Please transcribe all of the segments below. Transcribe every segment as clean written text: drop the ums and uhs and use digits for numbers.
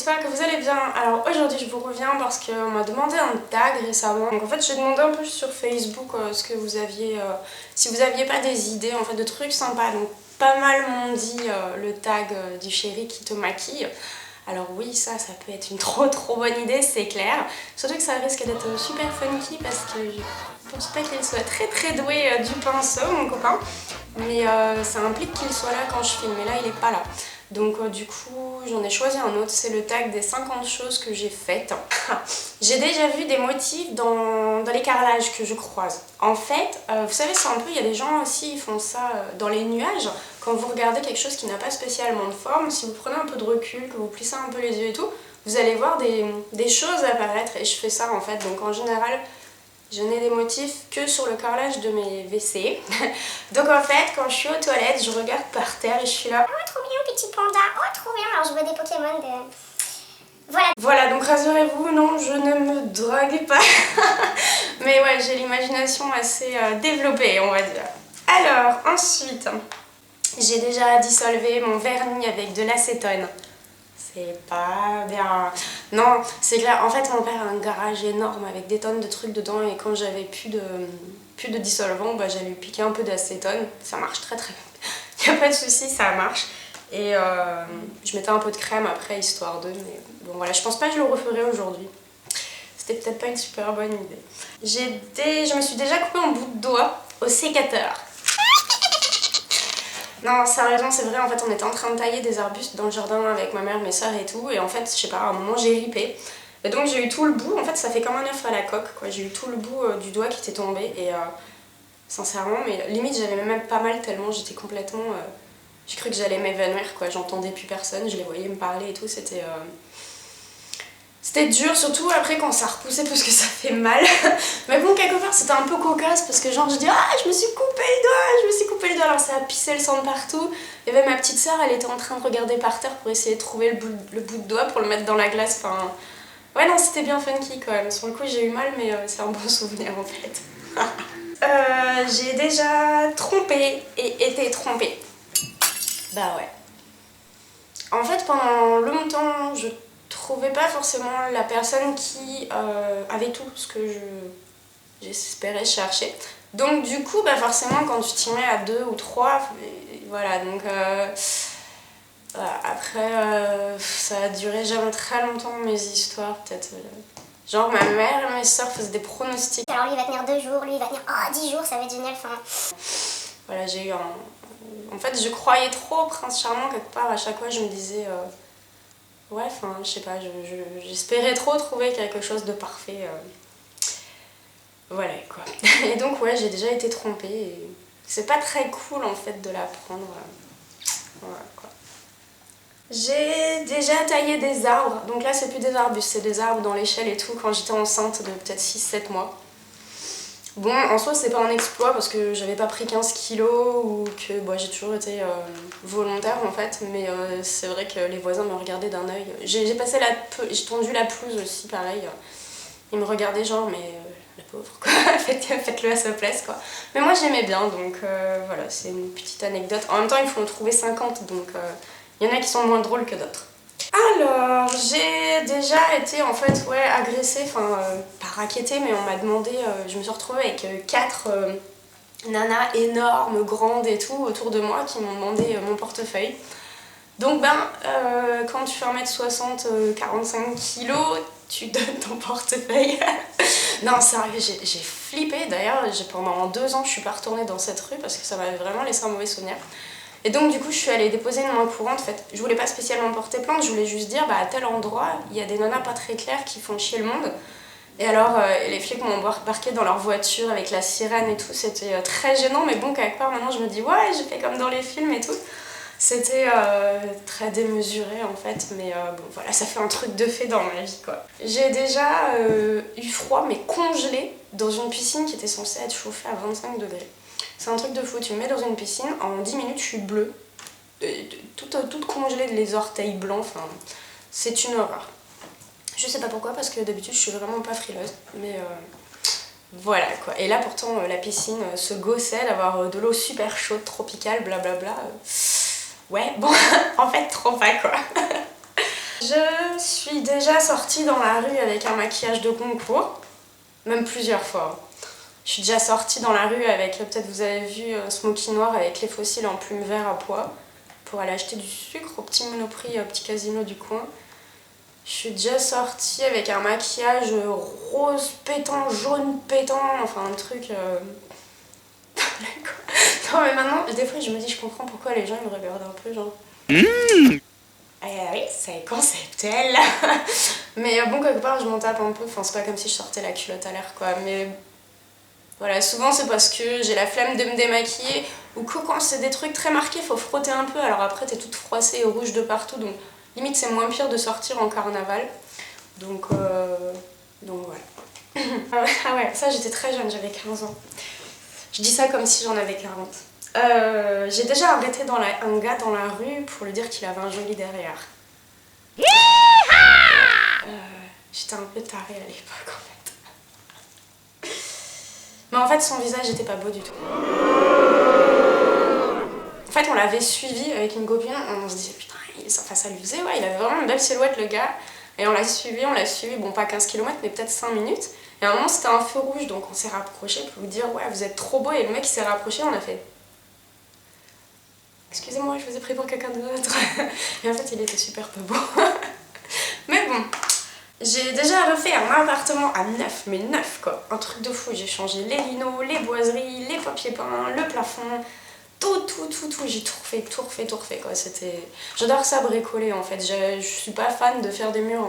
j'espère que vous allez bien. Alors aujourd'hui je vous reviens parce qu'on m'a demandé un tag récemment. Donc en fait j'ai demandé un peu sur Facebook ce que vous aviez, si vous aviez pas des idées en fait de trucs sympas. Donc pas mal m'ont dit le tag du chéri qui te maquille. Alors oui, ça peut être une trop bonne idée, c'est clair. Surtout que ça risque d'être super funky parce que je pense pas qu'il soit très doué du pinceau, mon copain. Mais ça implique qu'il soit là quand je filme, et là il est pas là. Donc du coup j'en ai choisi un autre, c'est le tag des 50 choses que j'ai faites. J'ai déjà vu des motifs dans les carrelages que je croise. En fait, vous savez, c'est un peu, il y a des gens aussi, ils font ça dans les nuages. Quand vous regardez quelque chose qui n'a pas spécialement de forme, si vous prenez un peu de recul, que vous plissez un peu les yeux et tout, vous allez voir des choses apparaître, et je fais ça en fait. Donc en général, je n'ai des motifs que sur le carrelage de mes WC. Donc en fait, quand je suis aux toilettes, je regarde par terre et je suis là. Oh, trop bien, petit panda. Oh, trop bien. Alors, je vois des Pokémon de... Voilà, donc rassurez-vous, non, je ne me drague pas. Mais ouais, j'ai l'imagination assez développée, on va dire. Alors, ensuite, j'ai déjà dissolvé mon vernis avec de l'acétone. C'est pas bien. Non, c'est clair. En fait, mon père a un garage énorme avec des tonnes de trucs dedans, et quand j'avais plus de dissolvant, bah, j'allais lui piquer un peu d'acétone. Ça marche très bien. Il n'y a pas de souci, ça marche. Et je mettais un peu de crème après, histoire de... Mais bon, voilà, je pense pas que je le referai aujourd'hui. C'était peut-être pas une super bonne idée. Je me suis déjà coupé un bout de doigt au sécateur. Non, sérieusement, c'est vrai, en fait, on était en train de tailler des arbustes dans le jardin avec ma mère, mes soeurs et tout, et en fait, je sais pas, à un moment, j'ai ripé. Et donc, j'ai eu tout le bout, en fait, ça fait comme un œuf à la coque, quoi. J'ai eu tout le bout du doigt qui était tombé, et sincèrement, mais limite, j'avais même pas mal tellement j'étais complètement... j'ai cru que j'allais m'évanouir, quoi. J'entendais plus personne, je les voyais me parler et tout, c'était... C'était dur, surtout après quand ça repoussait parce que ça fait mal. Mais bon, quelque part c'était un peu cocasse parce que genre je dis ah, je me suis coupé le doigt, alors ça a pissé le sang de partout. Il y avait ma petite soeur, elle était en train de regarder par terre pour essayer de trouver le bout de doigt pour le mettre dans la glace. Enfin, ouais, non, c'était bien funky quand même. Sur le coup j'ai eu mal, mais c'est un bon souvenir en fait. J'ai déjà trompé et été trompée. Bah ouais. En fait, pendant longtemps, je trouvais pas forcément la personne qui avait tout ce que j'espérais chercher. Donc du coup, bah forcément, quand tu t'y mets à 2 ou 3, voilà, donc voilà. Après, ça a duré jamais très longtemps mes histoires, peut-être. Genre ma mère et mes soeurs faisaient des pronostics. Alors, lui, il va tenir 2 jours, lui, il va tenir 10 jours, ça va être génial, enfin... Voilà, j'ai eu un... En fait, je croyais trop au prince charmant quelque part, à chaque fois je me disais... Ouais, enfin, je sais pas, j'espérais trop trouver quelque chose de parfait. Voilà, quoi. Et donc, ouais, j'ai déjà été trompée, et c'est pas très cool, en fait, de l'apprendre. Voilà, quoi. J'ai déjà taillé des arbres, donc là, c'est plus des arbustes, c'est des arbres dans l'échelle et tout, quand j'étais enceinte de peut-être 6-7 mois. Bon, en soi, c'est pas un exploit parce que j'avais pas pris 15 kilos ou que bah, j'ai toujours été volontaire en fait, mais c'est vrai que les voisins me regardaient d'un œil. J'ai j'ai tendu la pelouse aussi, pareil. Ils me regardaient genre, mais la pauvre quoi, faites-le à sa place quoi. Mais moi j'aimais bien, donc voilà, c'est une petite anecdote. En même temps, il faut en trouver 50, donc il y en a qui sont moins drôles que d'autres. Alors, j'ai déjà été en fait agressée, enfin pas raquettée, mais on m'a demandé, je me suis retrouvée avec 4 nanas énormes, grandes et tout autour de moi qui m'ont demandé mon portefeuille. Donc quand tu fais 1m60, 45 kilos, tu donnes ton portefeuille. Non, sérieux, j'ai flippé. D'ailleurs, pendant 2 ans, je suis pas retournée dans cette rue parce que ça m'avait vraiment laissé un mauvais souvenir. Et donc du coup je suis allée déposer une main courante. En fait, je voulais pas spécialement porter plainte, je voulais juste dire à tel endroit il y a des nanas pas très claires qui font chier le monde. Et alors les flics m'ont embarqué dans leur voiture avec la sirène et tout, c'était très gênant, mais bon, quelque part maintenant je me dis ouais, j'ai fait comme dans les films et tout. C'était très démesuré en fait, mais bon voilà, ça fait un truc de fait dans ma vie quoi. J'ai déjà eu froid mais congelé dans une piscine qui était censée être chauffée à 25 degrés. C'est un truc de fou, tu me mets dans une piscine, en 10 minutes je suis bleue, toute congelée, les orteils blancs, enfin c'est une horreur. Je sais pas pourquoi, parce que d'habitude je suis vraiment pas frileuse, mais voilà quoi. Et là pourtant la piscine se gaussait d'avoir de l'eau super chaude, tropicale, blablabla. Ouais, bon, en fait trop pas quoi. Je suis déjà sortie dans la rue avec un maquillage de concours, même plusieurs fois. Je suis déjà sortie dans la rue avec, peut-être vous avez vu, smoky noir avec les fossiles en plume vert à pois pour aller acheter du sucre au petit Monoprix, au petit casino du coin. Je suis déjà sortie avec un maquillage rose pétant, jaune pétant, enfin un truc... Non mais maintenant, des fois je me dis, je comprends pourquoi les gens ils me regardent un peu genre... Oui, c'est conceptuel. Mais bon, quelque part je m'en tape un peu, enfin c'est pas comme si je sortais la culotte à l'air quoi, mais... Voilà, souvent c'est parce que j'ai la flemme de me démaquiller ou que quand c'est des trucs très marqués, faut frotter un peu, alors après t'es toute froissée et rouge de partout, donc limite c'est moins pire de sortir en carnaval. Donc voilà. Ah ouais, ça j'étais très jeune, j'avais 15 ans. Je dis ça comme si j'en avais 40. J'ai déjà arrêté un gars dans la rue pour lui dire qu'il avait un joli derrière. J'étais un peu tarée à l'époque en fait. Mais en fait son visage était pas beau du tout. En fait on l'avait suivi avec une copine, on se disait putain, ça lui faisait, ouais, il avait vraiment une belle silhouette le gars. Et on l'a suivi, bon pas 15 km mais peut-être 5 minutes. Et à un moment c'était un feu rouge donc on s'est rapproché pour lui dire ouais vous êtes trop beau, et le mec il s'est rapproché, on a fait excusez-moi je vous ai pris pour quelqu'un d'autre. Et en fait il était super peu beau. Mais bon, j'ai déjà refait un appartement à neuf, mais neuf quoi, un truc de fou. J'ai changé les linos, les boiseries, les papiers peints, le plafond, tout, j'ai tout refait quoi. J'adore ça bricoler en fait, je suis pas fan de faire des murs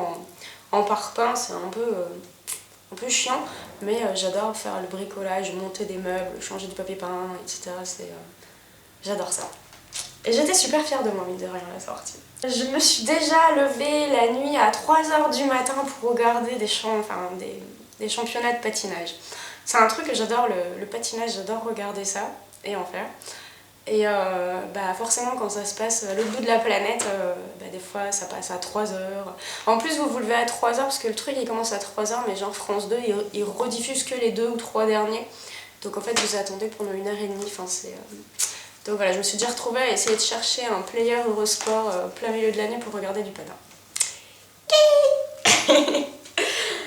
en parpaing, c'est un peu chiant, mais j'adore faire le bricolage, monter des meubles, changer du papier peint, etc. J'adore ça. Et j'étais super fière de moi, mine de rien, à la sortie. Je me suis déjà levée la nuit à 3h du matin pour regarder des championnats de patinage. C'est un truc que j'adore, le patinage, j'adore regarder ça et en faire. Et forcément quand ça se passe à l'autre bout de la planète, des fois ça passe à 3h. En plus vous vous levez à 3h parce que le truc il commence à 3h, mais genre France 2 il rediffuse que les 2 ou 3 derniers. Donc en fait vous attendez pendant 1h30, enfin c'est... Donc voilà, je me suis déjà retrouvée à essayer de chercher un player Eurosport plein milieu de l'année pour regarder du patin.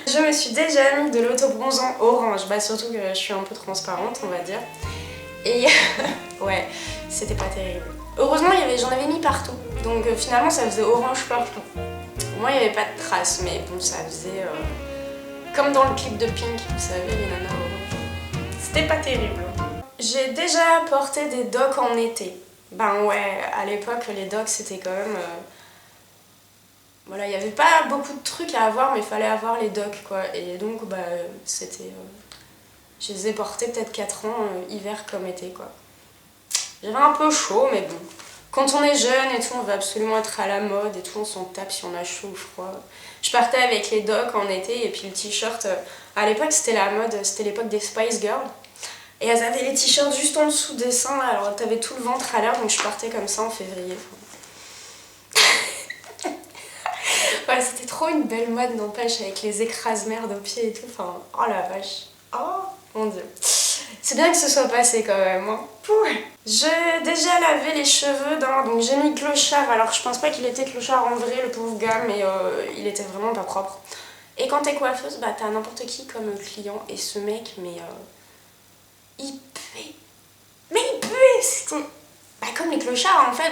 Je me suis déjà mis de l'autobronzant orange, surtout que je suis un peu transparente on va dire. Et ouais, c'était pas terrible. Heureusement j'en avais mis partout, donc finalement ça faisait orange partout. Moi il n'y avait pas de traces, mais bon ça faisait comme dans le clip de Pink, vous savez les nanas orange. C'était pas terrible. J'ai déjà porté des docks en été. Ben ouais, à l'époque les docks c'était quand même... Voilà, il n'y avait pas beaucoup de trucs à avoir, mais il fallait avoir les docks quoi. Et donc c'était... Je les ai portés peut-être 4 ans, hiver comme été quoi. J'avais un peu chaud, mais bon. Quand on est jeune et tout, on veut absolument être à la mode et tout, on s'en tape si on a chaud ou froid. Je partais avec les docks en été et puis le t-shirt. À l'époque c'était la mode, c'était l'époque des Spice Girls. Et elles avaient les t-shirts juste en dessous des seins, alors t'avais tout le ventre à l'air, donc je partais comme ça en février. Ouais, c'était trop une belle mode, n'empêche, avec les écrase-merdes aux pieds et tout, enfin, oh la vache. Oh mon dieu. C'est bien que ce soit passé quand même, hein. J'ai déjà lavé les cheveux donc j'ai mis clochard, alors je pense pas qu'il était clochard en vrai le pauvre gars, mais il était vraiment pas propre. Et quand t'es coiffeuse, t'as n'importe qui comme client, et ce mec, mais il puait. Mais il puait, c'était... comme les clochards en fait,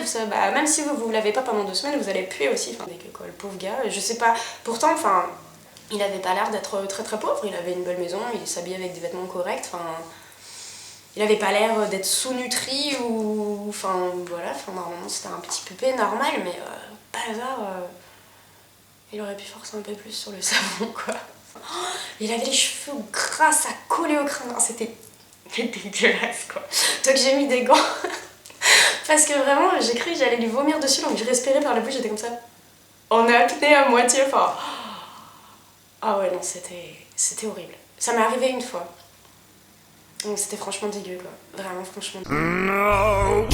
même si vous l'avez pas pendant 2 semaines, vous allez puer aussi, avec quoi, le pauvre gars, je sais pas, pourtant, il avait pas l'air d'être très très pauvre, il avait une belle maison, il s'habillait avec des vêtements corrects, il avait pas l'air d'être sous-nutri ou... voilà, normalement c'était un petit pépé normal, mais pas hasard, il aurait pu forcer un peu plus sur le savon, quoi. Il avait les cheveux gras, ça collait au crâne, c'était dégueulasse, quoi. Donc j'ai mis des gants, parce que vraiment, j'ai cru que j'allais lui vomir dessus, donc je respirais par la bouche, j'étais comme ça, en apnée à moitié, Ah ouais, non, c'était horrible. Ça m'est arrivé une fois. Donc c'était franchement dégueu quoi. Vraiment franchement dégueu. No.